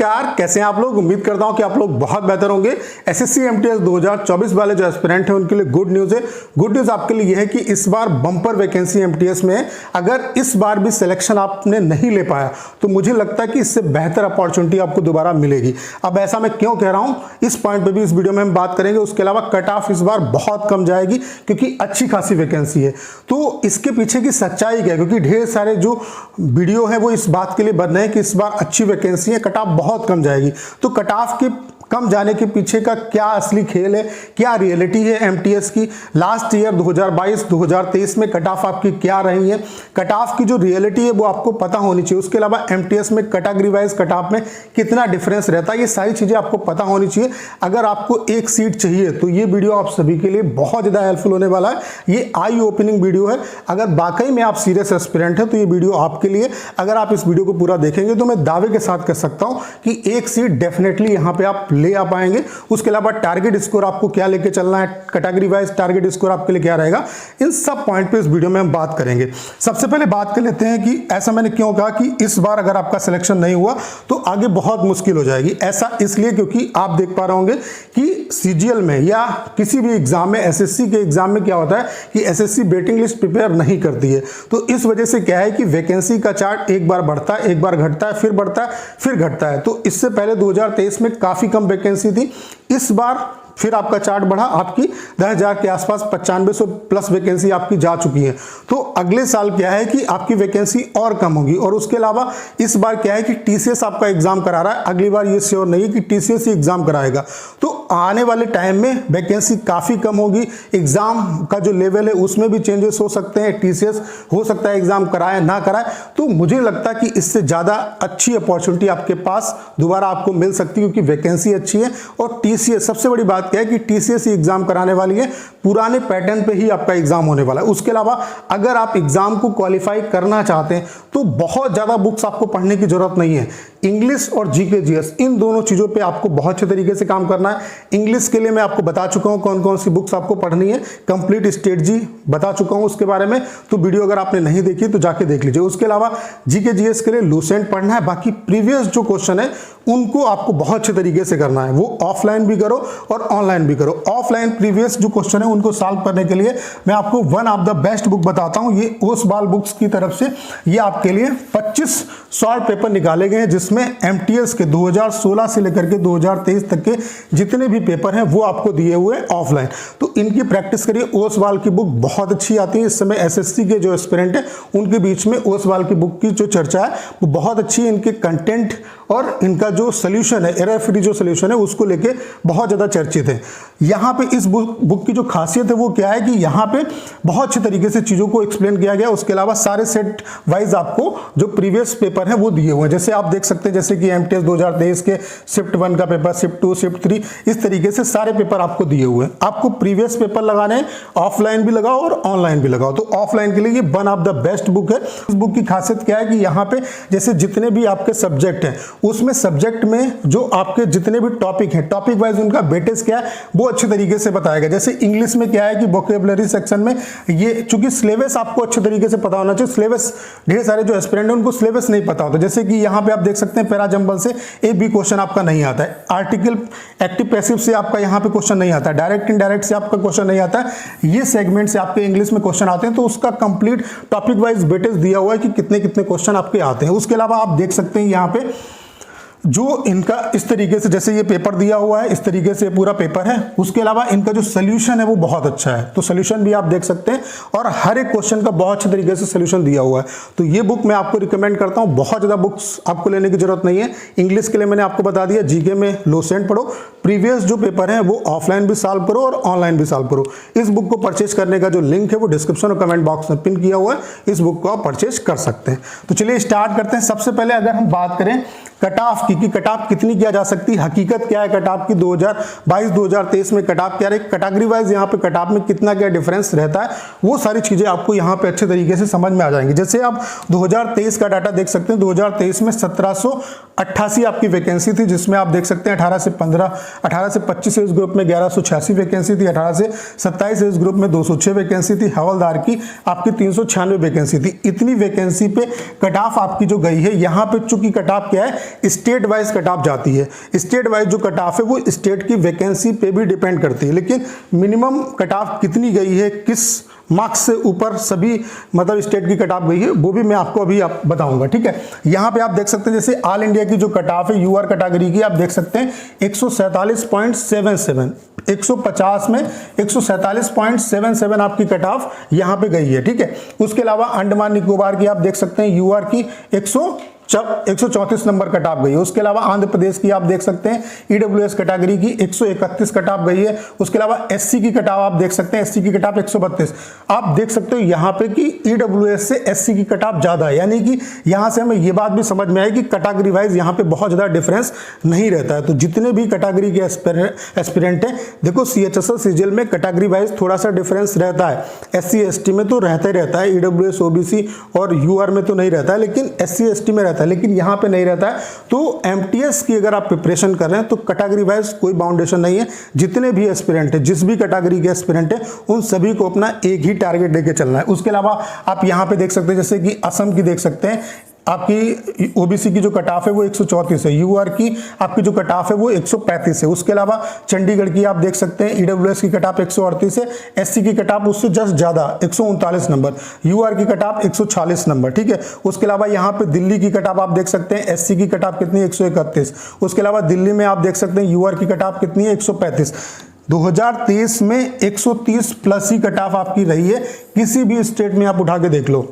नमस्कार, कैसे हैं आप लोग। उम्मीद करता हूं कि आप लोग बहुत बेहतर होंगे। एसएससी एमटीएस 2024 वाले जो एस्पिरेंट हैं उनके लिए गुड न्यूज़ है। गुड न्यूज़ आपके लिए यह है कि इस बार बम्पर वैकेंसी एमटीएस में है। अगर इस बार भी सिलेक्शन आपने नहीं ले पाया तो मुझे लगता है कि इससे बेहतर अपॉर्चुनिटी आपको दोबारा मिलेगी। अब ऐसा मैं क्यों कह रहा हूं, इस पॉइंट पर भी इस वीडियो में हम बात करेंगे। उसके अलावा कट ऑफ इस बार बहुत कम जाएगी क्योंकि अच्छी खासी वैकेंसी है। तो इसके पीछे की सच्चाई क्या है, क्योंकि ढेर सारे जो वीडियो है वो इस बात के लिए बन रहे हैं कि इस बार अच्छी वैकेंसी है, कट ऑफ बहुत कम जाएगी। तो कट ऑफ के कम जाने के पीछे का क्या असली खेल है, क्या रियलिटी है एमटीएस की। लास्ट ईयर 2022-2023 में कट ऑफ आपकी क्या रही है, कट ऑफ की जो रियलिटी है वो आपको पता होनी चाहिए। उसके अलावा एमटीएस में कैटेगरी वाइज कट ऑफ में कितना डिफरेंस रहता है, ये सारी चीजें आपको पता होनी चाहिए। अगर आपको एक सीट चाहिए तो ये वीडियो आप सभी के लिए बहुत ज्यादा हेल्पफुल होने वाला है। ये आई ओपनिंग वीडियो है। अगर वाकई में आप सीरियस एस्पिरेंट है तो ये वीडियो आपके लिए। अगर आप इस वीडियो को पूरा देखेंगे तो मैं दावे के साथ कह सकता हूं कि एक सीट डेफिनेटली यहां पे आप ले आ पाएंगे। उसके अलावा टारगेट स्कोर आपको क्या लेके चलना है, कैटेगरी वाइज टारगेट स्कोर आपके लिए क्या रहेगा, इन सब पॉइंट पे इस वीडियो में हम बात करेंगे। सबसे पहले बात कर लेते हैं कि ऐसा मैंने क्यों कहा कि इस बार अगर आपका सिलेक्शन नहीं हुआ तो आगे बहुत मुश्किल हो जाएगी। ऐसा इसलिए क्योंकि आप देख पा रहे होंगे कि सीजीएल में या किसी भी एग्जाम में, एसएससी के एग्जाम में क्या होता है कि एसएससी वेटिंग लिस्ट प्रिपेयर नहीं करती है। तो इस वजह से क्या है कि वैकेंसी का चार्ट एक बार बढ़ता है, एक बार घटता है, फिर बढ़ता है, फिर घटता है। तो इससे पहले 2023 में काफी कम वैकेंसी थी। इस बार फिर आपका चार्ट बढ़ा, आपकी 10,000 के आसपास 9500 प्लस वैकेंसी आपकी जा चुकी है। तो अगले साल क्या है कि आपकी वैकेंसी और कम होगी। और उसके अलावा इस बार क्या है कि टीसीएस आपका एग्जाम करा रहा है। अगली बार ये श्योर नहीं है कि टीसीएस ही एग्जाम कराएगा। तो आने वाले टाइम में वैकेंसी काफी कम होगी। एग्जाम का जो लेवल है उसमें भी चेंजेस हो सकते हैं। टीसीएस हो सकता है एग्जाम कराए ना कराए। तो मुझे लगता है कि इससे ज्यादा अच्छी अपॉर्चुनिटी आपके पास दोबारा आपको मिल सकती है क्योंकि वैकेंसी अच्छी है। और टीसीएस सबसे बड़ी बात क्या है कि टीसीएस एग्जाम कराने वाली है, पुराने पैटर्न पे ही आपका एग्जाम होने वाला है। उसके अलावा अगर आप एग्जाम को क्वालिफाई करना चाहते हैं तो बहुत ज्यादा बुक्स आपको पढ़ने की जरूरत नहीं है। इंग्लिश और जीके जीएस इन दोनों चीजों पे आपको बहुत अच्छे तरीके से काम करना है। इंग्लिश के लिए मैं आपको बता चुका हूं कौन कौन सी बुक्स आपको पढ़नी है, कंप्लीट स्ट्रेटजी बता चुका हूं उसके बारे में। तो वीडियो अगर आपने नहीं देखी तो जाके देख लीजिए। उसके अलावा जीके जीएस के लिए लूसेंट पढ़ना है। बाकी प्रीवियस जो क्वेश्चन है उनको आपको बहुत अच्छे तरीके से करना है। वो ऑफलाइन भी करो और ऑनलाइन भी करो। ऑफलाइन प्रीवियस जो क्वेश्चन है उनको सॉल्व करने के लिए मैं आपको one of the best book बताता हूं। ये ओसवाल बुक्स की तरफ से ये आपके लिए 25 शॉर्ट पेपर निकाले गए हैं जिसमें एमटीएस के 2016 से लेकर के 2023 तक के जितने भी पेपर हैं वो आपको दिए हुए ऑफलाइन। तो इनकी प्रैक्टिस करिए। ओसवाल की बुक बहुत अच्छी आती है। इस समय एसएससी के जो एस्पिरेंट है उनके बीच में ओसवाल की बुक की जो चर्चा है वो बहुत अच्छी है। इनके कंटेंट और इनका जो सोल्यूशन है, एरर फ्री जो सोल्यूशन है उसको लेके बहुत ज्यादा चर्चित है। यहाँ पे इस बुक की जो खासियत है वो क्या है कि यहाँ पे बहुत अच्छे तरीके से चीजों को एक्सप्लेन किया गया। उसके अलावा सारे सेट वाइज आपको जो प्रीवियस पेपर है वो दिए हुए हैं। जैसे आप देख सकते हैं जैसे कि एमटीएस 2023 के शिफ्ट 1 का पेपर, शिफ्ट 2, शिफ्ट 3, इस तरीके से सारे पेपर आपको दिए हुए हैं। आपको प्रीवियस पेपर लगाने ऑफलाइन भी लगाओ और ऑनलाइन भी लगाओ। तो ऑफलाइन के लिए ये one of the best book है। इस बुक की खासियत क्या है कि यहाँ पे जैसे जितने भी आपके सब्जेक्ट हैं उसमें सब्जेक्ट में जो आपके जितने भी टॉपिक हैं, टॉपिक वाइज उनका वेटेज क्या है वो अच्छे तरीके से बताया गया। जैसे इंग्लिश में क्या है कि वोकेबुलरी सेक्शन में ये चूंकि सिलेबस आपको अच्छे तरीके से पता होना चाहिए। सिलेबस ढेर सारे जो एस्पिरेंट हैं उनको सिलेबस नहीं पता होता। जैसे कि यहाँ पे आप देख सकते हैं पैरा जंबल से एक भी क्वेश्चन आपका नहीं आता है। आर्टिकल एक्टिव पैसिव से आपका यहाँ पे क्वेश्चन नहीं आता है। डायरेक्ट इनडायरेक्ट से आपका क्वेश्चन नहीं आता है। ये सेगमेंट से आपके इंग्लिश में क्वेश्चन आते हैं। तो उसका कंप्लीट टॉपिक वाइज वेटेज दिया हुआ है कि कितने कितने क्वेश्चन आपके आते हैं। उसके अलावा आप देख सकते हैं यहाँ पे जो इनका इस तरीके से जैसे ये पेपर दिया हुआ है, इस तरीके से पूरा पेपर है। उसके अलावा इनका जो सोल्यूशन है वो बहुत अच्छा है। तो सोल्यूशन भी आप देख सकते हैं और हर एक क्वेश्चन का बहुत अच्छे तरीके से सोल्यूशन दिया हुआ है। तो ये बुक मैं आपको रिकमेंड करता हूं। बहुत ज्यादा बुक्स आपको लेने की जरूरत नहीं है। इंग्लिश के लिए मैंने आपको बता दिया, जीके में लूसेंट पढ़ो, प्रीवियस जो पेपर है वो ऑफलाइन भी सॉल्व करो और ऑनलाइन भी सॉल्व करो। इस बुक को परचेज करने का जो लिंक है वो डिस्क्रिप्शन और कमेंट बॉक्स में पिन किया हुआ है। इस बुक को आप परचेज कर सकते हैं। तो चलिए स्टार्ट करते हैं। सबसे पहले अगर हम बात करें कट ऑफ की कि कट ऑफ कितनी किया जा सकती है, हकीकत क्या है कट ऑफ की 2022-2023 में कट ऑफ क्या है, कैटेगरी वाइज यहाँ पे कट ऑफ में कितना क्या डिफरेंस रहता है, वो सारी चीजें आपको यहाँ पे अच्छे तरीके से समझ में आ जाएंगी। जैसे आप 2023 का डाटा देख सकते हैं। 2023 में 1788 आपकी वैकेंसी थी जिसमें आप देख सकते हैं 18 से 25 एज ग्रुप में 1186 वैकेंसी थी, 18 से 27 एज ग्रुप में 206 वैकेंसी थी, हवलदार की आपकी 396 वैकेंसी थी। इतनी वैकेंसी पे कट ऑफ आपकी जो गई है, यहाँ पे चूंकि कट ऑफ क्या है स्टेट वाइज कट ऑफ जाती है। स्टेट वाइज जो कट ऑफ है वो स्टेट की वैकेंसी पे भी डिपेंड करती है, लेकिन मिनिमम कट ऑफ कितनी गई है, किस मार्क्स से ऊपर सभी मतलब स्टेट की कट ऑफ गई है, वो भी मैं आपको अभी बताऊंगा। ठीक है, यहाँ पे आप देख सकते हैं जैसे ऑल इंडिया की जो कट ऑफ है यूआर कैटेगरी की, आप देख सकते हैं 147.77, 150 में 147.77 आपकी कट ऑफ यहाँ पे गई है। ठीक है, उसके अलावा अंडमान निकोबार की आप देख सकते हैं यूआर की 134 नंबर कट ऑफ गई है। उसके अलावा आंध्र प्रदेश की आप देख सकते हैं ईडब्ल्यूएस कैटेगरी की 131 कट ऑफ गई है। उसके अलावा एससी की कट ऑफ आप देख सकते हैं, एससी की कट ऑफ 132। आप देख सकते हो यहाँ पे कि ईडब्ल्यूएस से एससी की कट ऑफ ज्यादा है, यानी कि यहाँ से हमें ये बात भी समझ में आई कि कैटेगरी वाइज यहाँ पे बहुत ज्यादा डिफरेंस नहीं रहता है। तो जितने भी कैटेगरी के एस्पिरेंट हैं, देखो सीएचएसएल सीजीएल में कैटेगरी वाइज थोड़ा सा डिफरेंस रहता है। एससी एसटी में तो रहता ही रहता है, ईडब्ल्यूएस ओबीसी और यूआर में तो नहीं रहता है, लेकिन एससी एसटी में रहता है, लेकिन यहाँ पे नहीं रहता है। तो एमटीएस की अगर आप प्रिपरेशन कर रहे हैं तो कैटेगरी वाइज कोई बाउंडेशन नहीं है। जितने भी एस्पिरेंट है, जिस भी कैटेगरी के एस्पिरेंट है, उन सभी को अपना एक ही टारगेट लेके चलना है। उसके अलावा आप यहाँ पे देख सकते हैं जैसे कि असम की देख सकते हैं, आपकी ओबीसी की जो कट ऑफ है वो 134 है, यूआर की आपकी जो कट ऑफ है वो 135 है। उसके अलावा चंडीगढ़ की आप देख सकते हैं ईडब्ल्यूएस की कट ऑफ 138 है, एससी की कट ऑफ उससे जस्ट ज्यादा 139 नंबर, यूआर की कट ऑफ 146 नंबर। ठीक है, उसके अलावा यहाँ पे दिल्ली की कट ऑफ आप देख सकते हैं, एससी की कट ऑफ कितनी है 131। उसके अलावा दिल्ली में आप देख सकते हैं यूआर की कट ऑफ कितनी है 135। 2023 में 130 प्लस ही कट ऑफ आपकी रही है, किसी भी स्टेट में आप उठा के देख लो।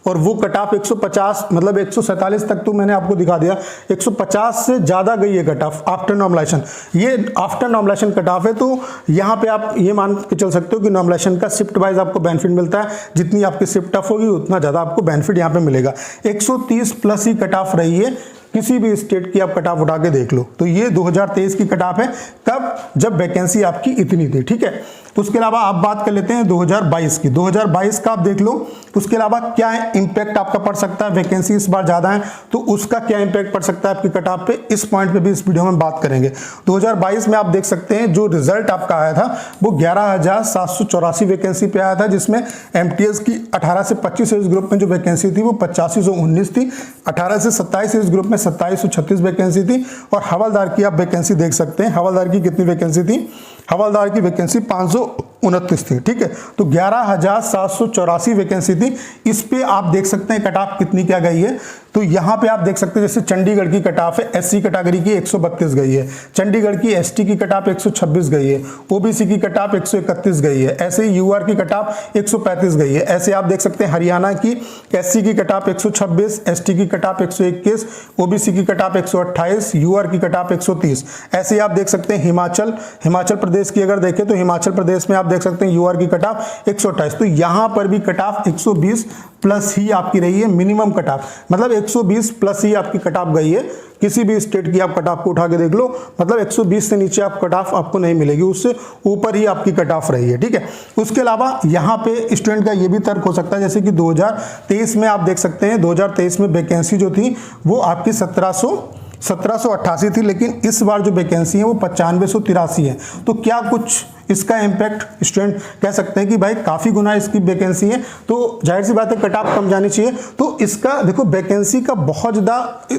और वो कट ऑफ 150 मतलब 147 तक तो मैंने आपको दिखा दिया, 150 से ज्यादा गई है कट ऑफ आफ्टर नॉर्मलाइजेशन। ये आफ्टर नॉर्मलाइजेशन कट ऑफ है, तो यहाँ पे आप ये मान के चल सकते हो कि नॉर्मलाइजेशन का शिफ्ट वाइज आपको बेनिफिट मिलता है। जितनी आपकी शिफ्ट टफ होगी उतना ज्यादा आपको बेनिफिट यहाँ पे मिलेगा। 130 प्लस ही कट ऑफ रही है, किसी भी स्टेट की आप कट ऑफ उठा के देख लो। तो ये 2023 की कट ऑफ है, कब, जब वैकेंसी आपकी इतनी थी। ठीक है, उसके अलावा आप बात कर लेते हैं 2022 की। 2022 का आप देख लो, उसके अलावा क्या इंपैक्ट आपका पड़ सकता है, वैकेंसी इस बार ज्यादा है तो उसका क्या इंपैक्ट पड़ सकता है आपकी कट ऑफ पे, इस पॉइंट पे भी इस वीडियो में बात करेंगे। 2022 में आप देख सकते हैं जो रिजल्ट आपका आया था वो 11,784 वैकेंसी पे आया था, जिसमें एमटीएस की 18 से 25 एज ग्रुप में जो वैकेंसी थी वो 8519 थी, 18 से 27 एज ग्रुप में 2736 वैकेंसी थी। और हवलदार की आप वैकेंसी देख सकते हैं, हवलदार की कितनी वैकेंसी थी, हवलदार की वैकेंसी 529 थी। ठीक है, तो 11,784 वैकेंसी थी। इस पे आप देख सकते हैं कट ऑफ कितनी क्या गई है। तो यहां पे आप देख सकते हैं जैसे चंडीगढ़ की कट ऑफ है, एससी कैटेगरी की 132 गई है, चंडीगढ़ की एसटी की कट ऑफ 126 गई है, ओबीसी की कट ऑफ 131 गई है, ऐसे ही यूआर की कट ऑफ 135 गई है। ऐसे आप देख सकते हैं हरियाणा की एससी की कट ऑफ 126, एसटी की कट ऑफ 121, ओबीसी की कट ऑफ 128, यूआर की कट ऑफ 130। ऐसे ही आप देख सकते हैं हिमाचल प्रदेश की अगर देखें तो हिमाचल प्रदेश में आप देख सकते हैं यूआर की कट ऑफ 128। तो यहां पर भी कट ऑफ 120 प्लस ही आपकी रही है, मिनिमम कट ऑफ मतलब 120 प्लस ही आपकी कट ऑफ गई है। किसी भी स्टेट की आप कट ऑफ को उठा के देख लो, मतलब 120 से नीचे आप कट ऑफ आपको नहीं मिलेगी, उससे ऊपर ही आपकी कट ऑफ रही है। ठीक है, उसके अलावा यहाँ पे स्टूडेंट का ये भी तर्क हो सकता है जैसे कि 2023 में आप देख सकते हैं 2023 में वैकेंसी जो थी वो आपकी 1788 थी, लेकिन इस बार जो वैकेंसी है वो 9583 है। तो क्या कुछ इसका इंपैक्ट स्टूडेंट कह सकते हैं कि भाई काफी गुना इसकी वैकेंसी है, तो जाहिर सी बात है कट ऑफ कम जानी चाहिए। तो इसका देखो वैकेंसी का बहुत ज्यादा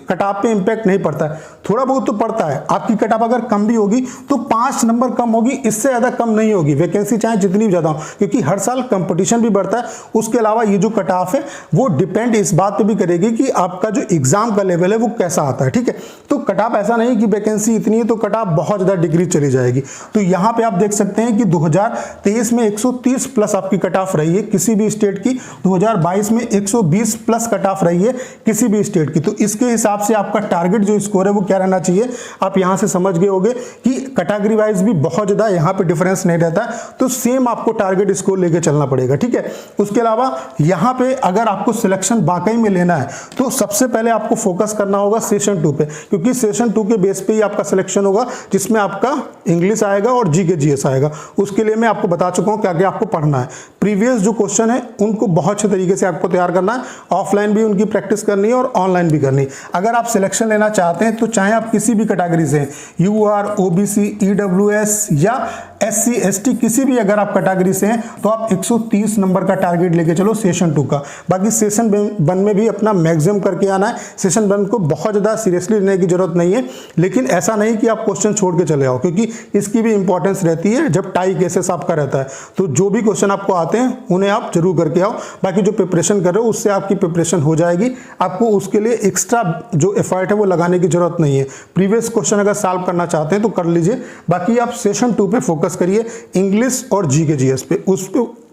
कट ऑफ पे इंपैक्ट नहीं पड़ता है, थोड़ा बहुत तो पड़ता है। आपकी कट ऑफ अगर कम भी होगी तो 5 नंबर कम होगी, इससे ज्यादा कम नहीं होगी वैकेंसी, चाहे जितनी भी ज्यादा हो, क्योंकि हर साल कंपटीशन भी बढ़ता है। उसके अलावा ये जो कट ऑफ है वो डिपेंड इस बात पे भी करेगी कि आपका जो एग्जाम का लेवल है वो कैसा आता है। ठीक है, तो कट ऑफ ऐसा नहीं कि वैकेंसी इतनी है तो कट ऑफ बहुत ज्यादा डिग्री चली जाएगी। तो यहाँ पे आप देख सकते हैं कि 2023 में 130 प्लस आपकी कट ऑफ रही है किसी भी स्टेट की, 2022 में 120 प्लस कट ऑफ रही है किसी भी स्टेट की। तो इसके हिसाब से आपका टारगेट जो स्कोर है वो क्या रहना चाहिए, आप यहां से समझ गए होंगे कि कैटेगरी वाइज भी बहुत ज्यादा यहां पे डिफरेंस नहीं रहता, तो सेम आपको टारगेट स्कोर लेके चलना पड़ेगा। ठीक है, उसके अलावा यहां पे अगर आपको सिलेक्शन वाकई में लेना है तो सबसे पहले आपको फोकस करना होगा सेशन 2 पे, क्योंकि सेशन 2 के बेस पे ही आपका सिलेक्शन होगा, जिसमें आपका इंग्लिश आएगा और जीके जीएस आएगा। जाएगा। उसके लिए मैं आपको बता चुका हूँ क्या क्या आपको पढ़ना है। प्रीवियस जो क्वेश्चन है उनको बहुत अच्छे तरीके से आपको तैयार करना है, ऑफलाइन भी उनकी प्रैक्टिस करनी है और ऑनलाइन भी करनी है। अगर आप सिलेक्शन लेना चाहते हैं तो चाहे आप किसी भी कैटेगरी से UR, OBC, EWS या SC, ST किसी भी अगर आप कैटेगरी से हैं तो आप 130 नंबर का टारगेट लेके चलो सेशन 2 का। बाकी सेशन 1 में भी अपना मैक्सिमम करके आना है। सेशन 1 को बहुत ज़्यादा सीरियसली लेने की जरूरत नहीं है, लेकिन ऐसा नहीं कि आप क्वेश्चन छोड़ के चले आओ, क्योंकि इसकी भी इंपॉर्टेंस रहती है जब टाई केसेस आपका रहता है। तो जो भी क्वेश्चन आपको आते हैं उन्हें आप जरूर करके आओ। बाकी जो प्रिपरेशन कर रहे हो उससे आपकी प्रिपरेशन हो जाएगी, आपको उसके लिए एक्स्ट्रा जो एफर्ट है वो लगाने की जरूरत नहीं है। प्रीवियस क्वेश्चन अगर सॉल्व करना चाहते हैं तो कर लीजिए, बाकी आप सेशन 2 पे फोकस करिए, इंग्लिश और GK GS पे,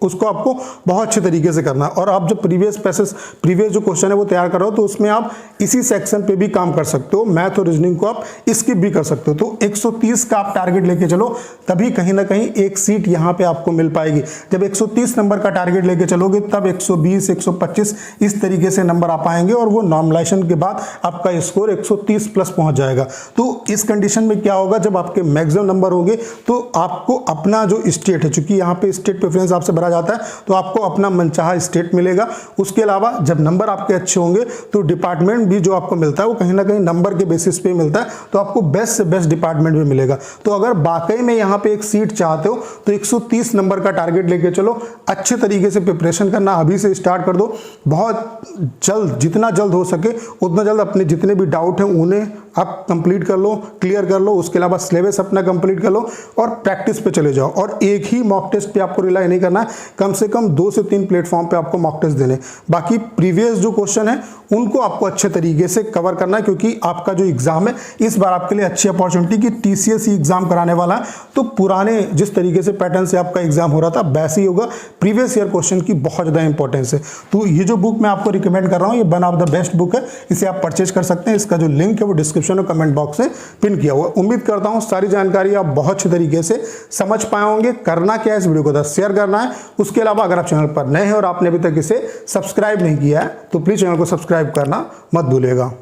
उसको आपको बहुत अच्छे तरीके से करना है। और आप जो प्रीवियस जो क्वेश्चन है वो तैयार कर रहे हो तो उसमें आप इसी सेक्शन पे भी काम कर सकते हो, मैथ और रीजनिंग को आप स्किप भी कर सकते हो। तो 130 का आप टारगेट लेके चलो, तभी कहीं ना कहीं एक सीट यहाँ पे आपको मिल पाएगी। जब 130 नंबर का टारगेट लेके चलोगे तब 120, 125 इस तरीके से नंबर आ पाएंगे और वो नॉर्मलाइजेशन के बाद आपका स्कोर 130 प्लस पहुंच जाएगा। तो इस कंडीशन में क्या होगा, जब आपके मैक्सिमम नंबर होंगे तो आपको अपना जो स्टेट है, चूंकि यहाँ पे स्टेट प्रेफरेंस आपसे भरा जाता है तो आपको अपना मनचाहा स्टेट मिलेगा। उसके अलावा जब नंबर आपके अच्छे होंगे तो डिपार्टमेंट भी जो आपको मिलता है वो कहीं ना कहीं नंबर के बेसिस पे मिलता है, तो आपको बेस्ट से बेस्ट डिपार्टमेंट भी मिलेगा। तो अगर वाकई में यहाँ पे एक सीट चाहते हो तो 130 नंबर का टारगेट लेके चलो, अच्छे तरीके से प्रिपरेशन करना अभी से स्टार्ट कर दो। बहुत जल्द, जितना जल्द हो सके उतना जल्द अपने जितने भी डाउट हैं उन्हें आप कंप्लीट कर लो, क्लियर कर लो। उसके अलावा सिलेबस अपना कंप्लीट कर लो और प्रैक्टिस पे चले जाओ। और एक ही मॉक टेस्ट पे आपको रिलाई नहीं करना है, कम से कम 2 से 3 प्लेटफॉर्म पे आपको मॉक टेस्ट देने। बाकी प्रीवियस जो क्वेश्चन है उनको आपको अच्छे तरीके से कवर करना है, क्योंकि आपका जो एग्जाम है इस बार आपके लिए अच्छी अपॉर्चुनिटी कि TCS एग्जाम कराने वाला है। तो पुराने जिस तरीके से पैटर्न से आपका एग्जाम हो रहा था वैसे ही होगा। प्रीवियस ईयर क्वेश्चन की बहुत ज़्यादा इंपॉर्टेंस है। तो ये जो बुक मैं आपको रिकमेंड कर रहा हूँ ये one of the best book है, इसे आप परचेज कर सकते हैं। इसका जो लिंक है वो डिस्क्रिप्शन और कमेंट बॉक्स में पिन किया हुआ। उम्मीद करता हूँ सारी जानकारी आप बहुत अच्छे तरीके से समझ पाए होंगे। करना क्या है, इस वीडियो को शेयर करना है। उसके अलावा अगर आप चैनल पर नए हैं और आपने अभी तक इसे सब्सक्राइब नहीं किया है तो प्लीज चैनल को सब्सक्राइब करना मत भूलिएगा।